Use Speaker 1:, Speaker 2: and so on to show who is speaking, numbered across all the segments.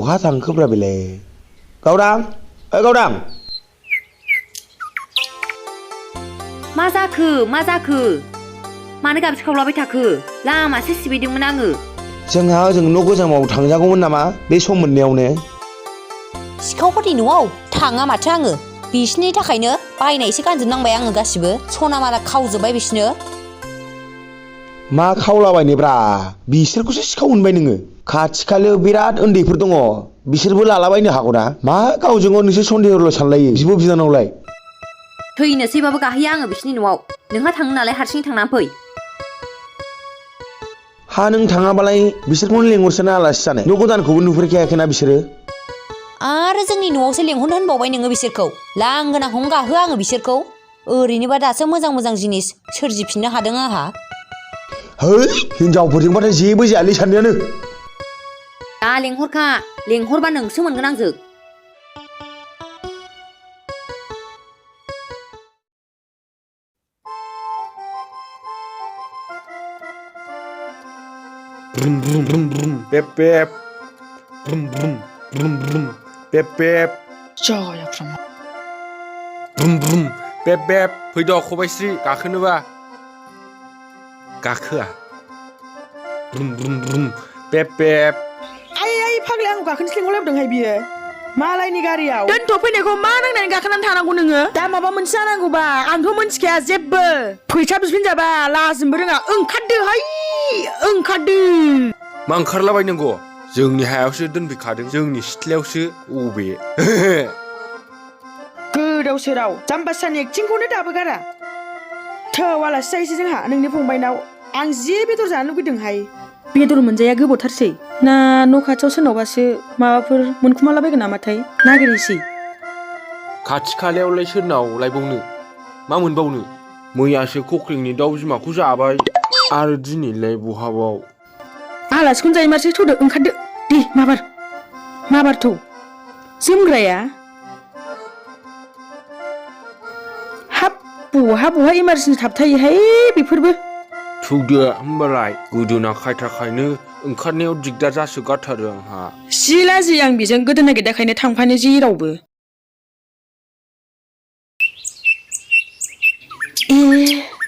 Speaker 1: बहा थांखोब्रा बेलाय गावदां गावदां
Speaker 2: मा जाखो मानो गाबज्रिखावलाबाय थाखो लामासो सिबायदोंमोन आङो
Speaker 1: जोंहा ओजों न' गोजामाव थांजागौमोन नामा बे सम मोननायावनो
Speaker 3: सिखावफोरनि न'आव थाङा माथो आङो बिसिनि थाखायनो बायनायसो गानजोबनांबाय आङो गासिबो सना माला खावजोब्बाय बिसिनो
Speaker 1: मा खावलाबायनोब्रा बिसोरखौसो सिखाव मोनबाय नोङो खाथि खालायाव बिराद उन्दैफोर दङ बिसोरबो लालाबायनो हागौना मा गावजों गाव नोंसोर सन्देहल' सानलायो बिब' बिनानावलाय
Speaker 2: थैनोसैबाबो गाहैया आङो बिसिनि न'आव नोंहा थाङो नालाय हारसिङै थांनानै फै
Speaker 1: हा नों थाङाबालाय बिसोरखौनो लेंहरसोना आलासि जानो न' गोदानखौबो नुफेरखायाखैना बिसोरो
Speaker 3: आरो जोंनि न'आवसो लेंहरनो होनबावबाय नोङो बिसोरखौ लांगोनाखौनो गाहोआ आङो बिसोरखौ ओरैनोबा दासो मोजां जिनिस सोरजिफिननो हादों आंहा
Speaker 1: है हिनजावफोरजोंबाथाय जेबो जायालै सानैयानो
Speaker 2: दा लेंहरबा नोंसो मोनगोन आंजों
Speaker 4: Brum brum brum brum bep bep brum brum brum brum bep bep
Speaker 5: जायाफ्रामा
Speaker 4: brum brum bep bep फैद' खबाइस्रि गाखोनोबा गाखोआ brum brum brum bep bep
Speaker 5: आइ फाग्ला आंखौ गाखोनोसो लिंहरलायदोंहाय बियो मालायनि गारियाव दोनथ' फैनायखौ मा नांनानै गाखोनानै थानांगौ नोङो दा माबा मोनसे जानांगौबा आंथ' मोनथिखाया जेबो फैसा बिफिनजाबा लाजिनोबो रोङा ओंखारदोहाय ओंखारदो
Speaker 4: मा ओंखारलाबायनांगौ जोंनि हायावसो दोनफैखादों जोंनि सिथ्लायावसो अबे
Speaker 5: गोदाव सोराव जाम्बासानि एक्टिंखौनो दाबो गारा थौ आलासि जायोसै जोंहा नोंनि फंबायनाव आं जि बेदर जानो लुगैदोंहाय बेदर मोनजाया गोबावथारसै ना न' खाथियाव सोरनावबासो माबाफोर मोनखुमालाबायगोन नामाथाय नागिरहैसै
Speaker 4: खाथि खालायावलाय सोरनाव लायबावनो मा मोनबावनो मैयासो कक्लिंनि दाउ बिमाखौ जाबाय आरो दिनैलाय बहाबाव
Speaker 5: आलासिखौनो जायो मारसै थौदो ओंखारदो दे माबार थौ जोमग्राया हाब बहा इमारजेन्सि थाबथायोहाय बेफोरबो
Speaker 4: थौदो होमबालाय गोदोना खायथाखायनो ओंखारनायाव दिगदार जासोगारथारो आंहा
Speaker 5: जि लाजियो आं बेजों गोदोना गेदाखायनो थांफानो जेरावबो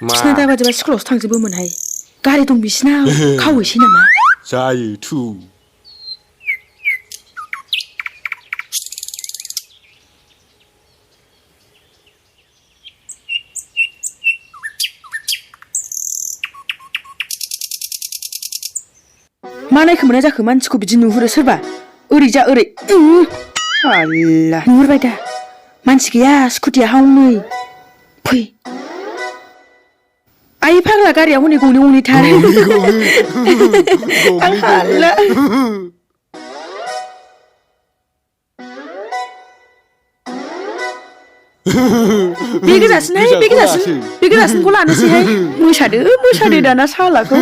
Speaker 5: बिसिना दाबादिबा स्कुलावसो थांजोबोमोनहाय गारि दं बिसिना खावहैसै नामा
Speaker 4: जायो थु
Speaker 5: मा नायखो मोना जाखो मानसिखौ बिदि नुहुरो सोरबा ओरै जा ओरै साला नुहुरबाय दा मानसि गैया स्कुटिया हावनै फै आइ फाग्ला गारिया हनै गंनैथार आं हाला बे गोजासिनखौ लानोसैहाय मोसादो दाना सालाखौ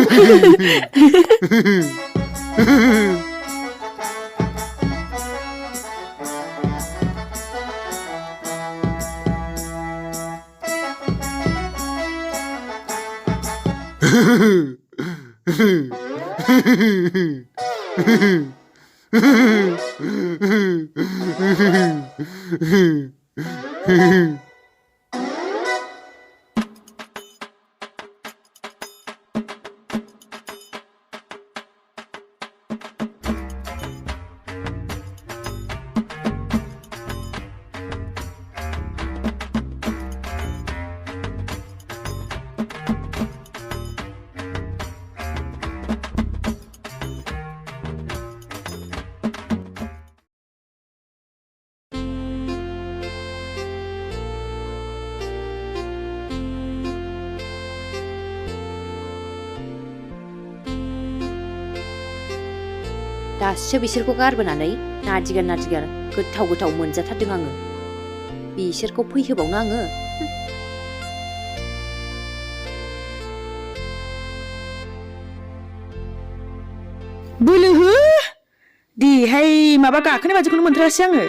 Speaker 2: दासो बिसोरखौ गारबोनानै नादिगार गोथाव मोनजाथारदों आङो बिसोरखौ फैहोबावनो आङो बोलो हो देहाय माबा गाखोनाय बादिखौनो मोनथारासै आङो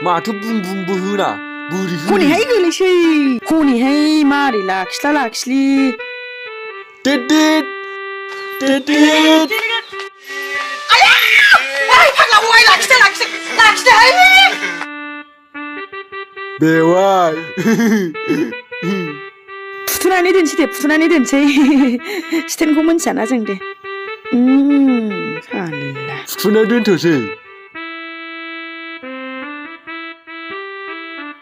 Speaker 4: माथो बुं बुंबो होना बोरै
Speaker 5: हनैहाय गोलैसै हनैहाय मारै लाखिलि आवगाय लाखिदोहाय
Speaker 4: बेवाय
Speaker 5: फुथुनानै दोनसै स्टेनखौ मोनथियाना जों दे साला
Speaker 4: फुथुना दोनथ'सै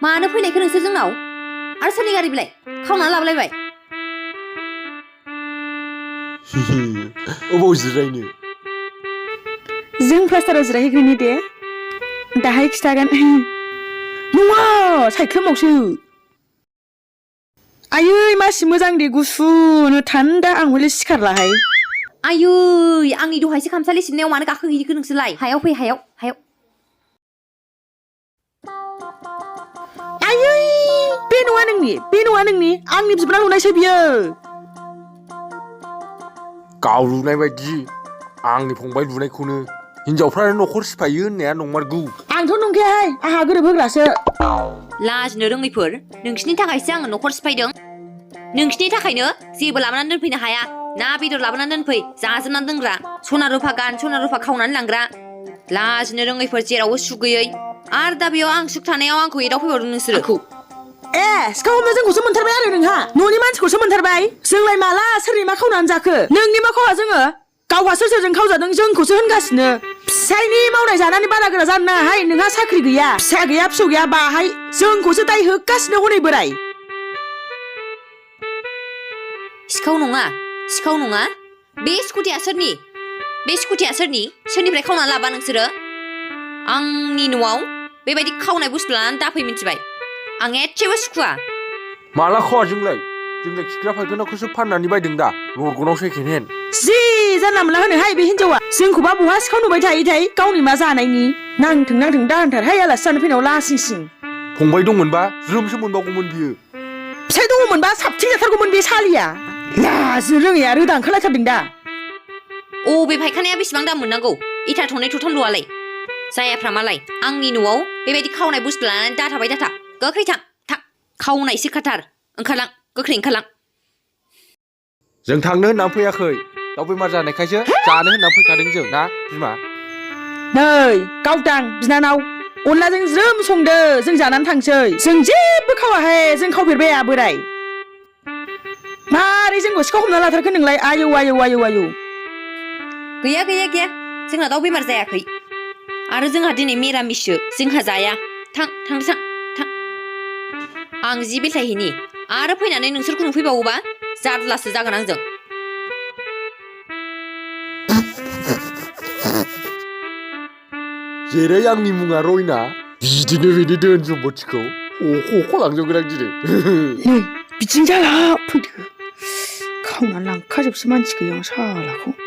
Speaker 2: मानो फैनायखौ नोंसोर जोंनाव आरो सोरनि गारि बिलाय खावनानै लाबोलायबाय
Speaker 4: अबाव जिरायनो
Speaker 5: जों प्लास्टाराव जिरायहैग्रोनि दे दाहाय खिथागोन नङा सायख्लुमावसो आयै मासि मोजां दे गुसुनो थान्दा आं हले सिखारलाहाय
Speaker 2: आयै आंनि दहायसो खामसालि सिबनायाव मानो गाखोहैखो नोंसोरलाय हायाव फै हायाव
Speaker 5: आयै बे नङा नोंनि आंनि बिबोनां लुनायसो बियो
Speaker 4: गाव लुनाय बायदि आंनि फंबाय लुनायखौनो हिनजावफ्रानो न'खर सिफायो होननाया नंमारगौ
Speaker 5: आंथ' नंखायाहाय आंहा गोरोब होग्रासो
Speaker 2: लाजिनो रोङैफोर नोंसिनि थाखायसो आङो न'खर सिफायदों नोंसिनि थाखायनो जेबो लाबोनानै दोनफैनो हाया ना बेदर लाबोनानै दोनफै जाजोबनानै दोनग्रा सना रुफा खावनानै लांग्रा लाजिनो रोङैफोर जेरावबो सुख गैयै आरो दा बेयाव आं सुख थानायाव आंखौ एदावफैबावदों नोंसोरो
Speaker 5: सिखाव हमना जोंखौसो मोनथारबाय आरो नोंहा न'नि मानसिखौसो मोनथारबाय जोंलाय माला सोरनि मा खावनानै जाखो नोंनि मा खावा जोङो गावहा सोरजों खावजादों जोंखौसो होनगासिनो फिसायनि मावनाय जानानै बारा गोरा जानो नाङाहाय नोंहा साख्रि गैया फिसा गैया फिसौ गैया बाहाय जोंखौसो दाय होगासिनो हनै बोराय
Speaker 2: सिखाव नङा बे स्कुटिया सोरनि सोरनिफ्राय खावनानै लाबा नोंसोरो आंनि न'आव बेबायदि खावनाय बुस्थु लानानै दाफै मिथिबाय आं एसेबो सुखुवा
Speaker 4: माला खावा जोंलाय खिग्रा फायखानाखौसो फाननानै बायदों दा लरगनाव सेकेन्ड हेन्ड
Speaker 5: जि जानला मोनला होनोहाय बे हिनजावा जोंखौबा बहा सिखाव नुबाय थायोथाय गावनि मा जानायनि नांथों दा होनथारहाय आलासि जानो फैनायाव लासिंसिं
Speaker 4: फंबाय दंमोनबा ज्रोमसो मोनबावगौमोन बियो
Speaker 5: फिसाय दङमोनबा साबसिन जाथारगौमोन बे सालिया लाजिनो रोङैया रोदा ओंखारलायथारदों दा
Speaker 2: बे फायखानाया बेसेबां दाम मोननांगौ इथा थनै थथाम ल'आलाय जायाफ्रा मालाय आंनि न'आव बेबायदि खावनाय बुस्थु लानानै दाथाबाय दाथा गोख्रै थां खावनायसो खाथार गोख्रै ओंखारलां
Speaker 4: जों थांनो होननानै फैयाखै दाउ बेमार जानायखायसो जानो होननानै फैखादों जों ना बिमा
Speaker 5: नै गावदां बिनानाव अनलाजों ज्रोम संदो जों जानानै थांसै जों जेबो खावाहाय जों खावफेरबाया बोराय मारै जोंखौ सिखाव हमना लाथारखो नोंलाय आयौ
Speaker 2: गैया जोंना दाउ बेमार जायाखै आरो जोंहा दिनै मिरामिससो जोंहा जाया थां आं जि बेलथायहैनि आरो फैनानै नोंसोरखौ नुफैबावोबा जारलासो जागोन आंजों
Speaker 4: जेरै आंनि मुङा रयना बिदिनो बिनि धोन सम्पथिखौ हख' लांजोबगोन आं दिनै
Speaker 5: नै बिदिनो जाला फैदो खावनानै लांखाजोबसै मानसि गैया सालाखौ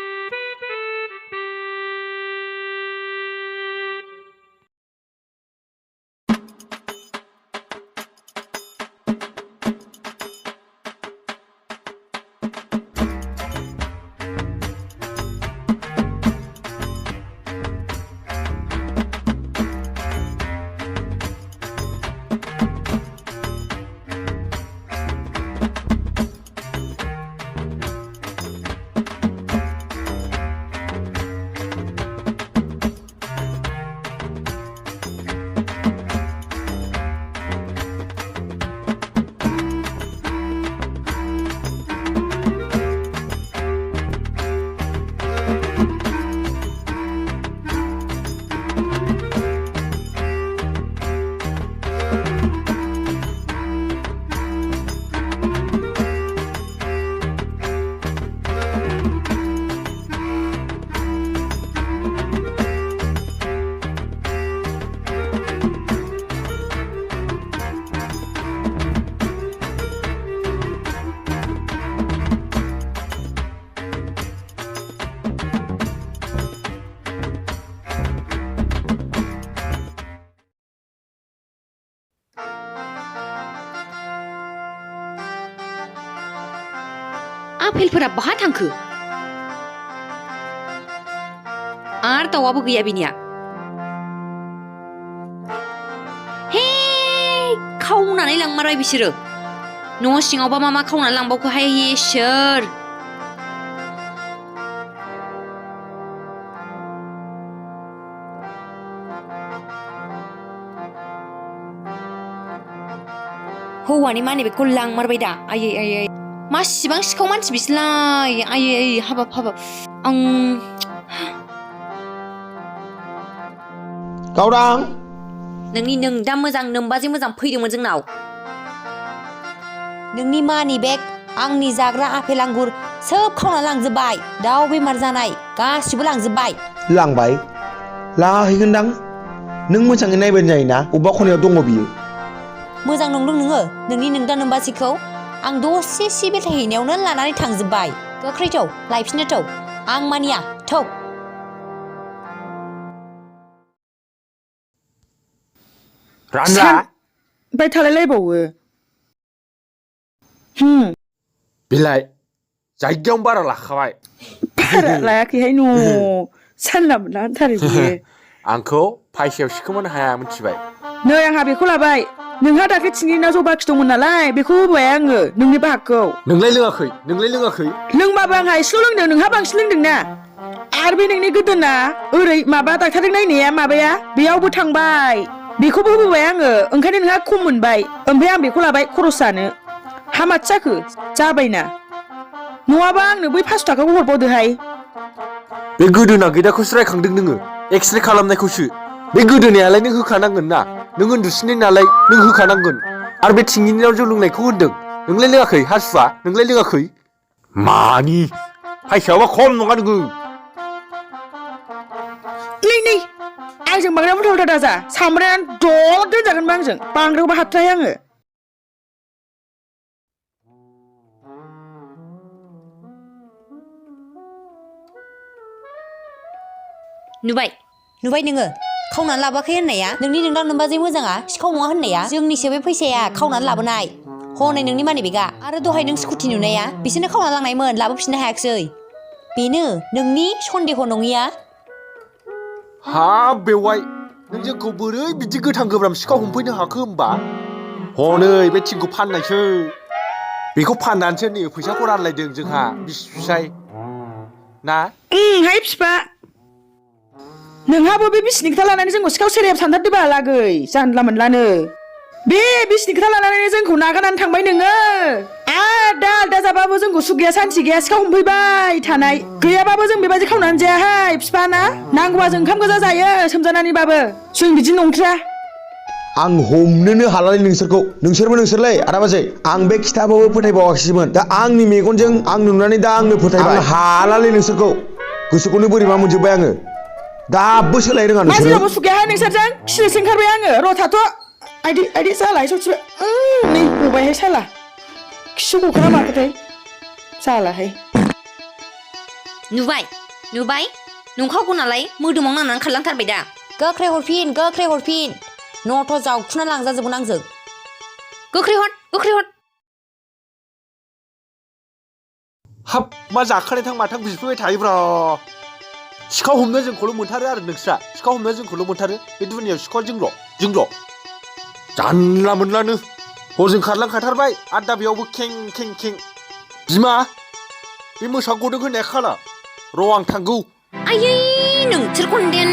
Speaker 2: आपेलफोरा बहा थांखो आरो दाउआबो गैया बिनिया हे खावनानै लांमारबाय बिसोरो न' सिङावबा मा खावनानै लांबावखोहाय इसोर हौवानि मानि बेगखौ लांमारबाय दा आयै आयै मासिबां सिखाव मानसि बिसोरलाय आयै आयै हाबाब हाबाब आं
Speaker 1: गावदां
Speaker 2: नों दा मोजां नोंबाजै मोजां फैदोंमोन जोंनाव
Speaker 3: नोंनि मानि बेग आंनि जाग्रा आपेल आंगुर सोब खावना लांजोब्बाय दाउ बेमार जानाय गासिबो लांजोब्बाय
Speaker 1: लांबाय लाहैगोनदां नों मोजाङै नायबानो जायोना अबेबा खनायाव दङ बियो
Speaker 3: मोजां नंदों नोङो नोंनि नोंदा नोंबाजैखौ आं दसे सिबिल हैनायावनो लानानै थांजोब्बाय गोख्रै थौ लायफिननो थौ आं मानिया थौ
Speaker 4: रानला
Speaker 5: बाय थालायलायबावो
Speaker 4: बिलाय जायगायावनो बारा लाखाबाय
Speaker 5: बारा लायाखैहाय न' सानला मोनला होनथारो बियो
Speaker 4: आंखौ फायसायाव सिखोमानो हाया मिथिबाय
Speaker 5: नै आंहा बेखौ लाबाय नोंहा दाख्लै थिंगिनाव जौ बाखि दंमोन नालाय बेखौ होबाय आङो नोंनि बाहागखौ
Speaker 4: नोंलाय लोङाखै
Speaker 5: लोंबाबो आंहा एसेल' लोंदों नोंहा बांसिन लोंदोंना आरो बे नोंनि गोदोना ओरै माबा डाक्टारजों नायनाया माबाया बेयावबो थांबाय बेखौबो होबोबाय आङो ओंखायनो नोंहा खम मोनबाय ओमफ्राय आं बेखौ लाबाय खरस जानो हामाथो जाखो जाबायना नङाबा आंनो बै 5 थाखाखौ हरबावदोहाय
Speaker 4: बे गोदोना गैदाखौसो रायखांदों नोङो एक्सरे खालामनायखौसो बे गोदोनायालाय नों होखानांगोन ना नों उन्दुसिनाय नालाय नों होखानांगोन आरो बे थिंगिनियाव जौ लोंनायखौ होनदों नोंलाय लोङाखै हासुआ नोंलाय लोङाखै मानि फायसायावबा खम नङा नोङो
Speaker 5: नै आंजों बांद्राय उल्था उल्था दाजा सामब्रायानो दद दोनजागोनबा आंजों बांद्रायबो हाथाराय आङो
Speaker 2: नुबाय
Speaker 3: नोङो खावनानै लाबोआखै होननाया नोंनि नोंदा नोंबाजै मोजाङा सिखाव नङा होननाया जोंनिसो बे फैसाया खावनानै लाबोनाय हनै नोंनि मानि बेगा आरो दहाय नों स्कुटि नुनाया बिसोरनो खावना लांनायमोन लाबोफिननो हायाखिसै बेनो नोंनि सन्देह नङिया
Speaker 4: हाब बेवाय नों जोंखौ बोरै बिदि गोथां गोब्राम सिखाव हमफैनो हाखो होमबा हनै बे थिंखौ फाननायसो बेखौ फाननानैसो नै फैसाखौ रानलायदों जोंहा बिसि फिसाय ना
Speaker 5: हाय फिफा नोंहाबो बे बिसिनि खोथा लानानै जोंखौ सिखाव सेरेब सानथारदों लागै जानला मोनलानो बे बिसिनि खोथा लानानै जोंखौ नागारनानै थांबाय नोङो दा आलदा जाबाबो जोंखौ सुख गैया सान्थि गैया सिखाव हमफैबाय थानाय गैयाबाबो जों बेबायदि खावनानै जायाहाय फिफा ना नांगौबा जों ओंखाम गोजा जायो सोमजानानैबाबो जों बिदि नंथ्रा
Speaker 1: आं हमनोनो हालालै नोंसोरलै आदाबाजै आं बे खिथाबाबो फोथायबावाखैसैमोन दा आंनि मेगनजों आं नुनानै दा आंनो फोथायबाय आं हालालै नोंसोरखौ गोसोखौनो बोरैबा मोनजोब्बाय आङो दाबो सोलाय रोङा
Speaker 5: मा
Speaker 1: नोंसोरो
Speaker 5: जेरावबो सुख गैयाहाय नोंसोरजों खिनोसो ओंखारबाय आङो र' थाथ' आइदि जालाय सौथिबाय नै गबायहाय साला खिसु गखोना माखोथाय जालाहाय
Speaker 2: नुबाय नंखागौ नालाय मोदोमाव नांनानै खारलांथारबाय दा
Speaker 3: गोख्रै हरफिन न'थ' जावखुना लांजाजोबगोन आंजों
Speaker 2: गोख्रै हर
Speaker 4: हाब मा जाखानाय थां माथां बिफैबाय थायोब्रा सिखाव हमनो जोंखौल' मोनथारो आरो नोंस्रा सिखाव हमनो जोंखौल' मोनथारो बे दुनियाव सिखाव जोंल' जानला मोनलानो हरजों खारलांखाथारबाय आरो दा बेयावबो खें बिमा बे मोसा गदों होननाया खाला र' आं थांगौ
Speaker 2: आयै नोंसोरखौ देन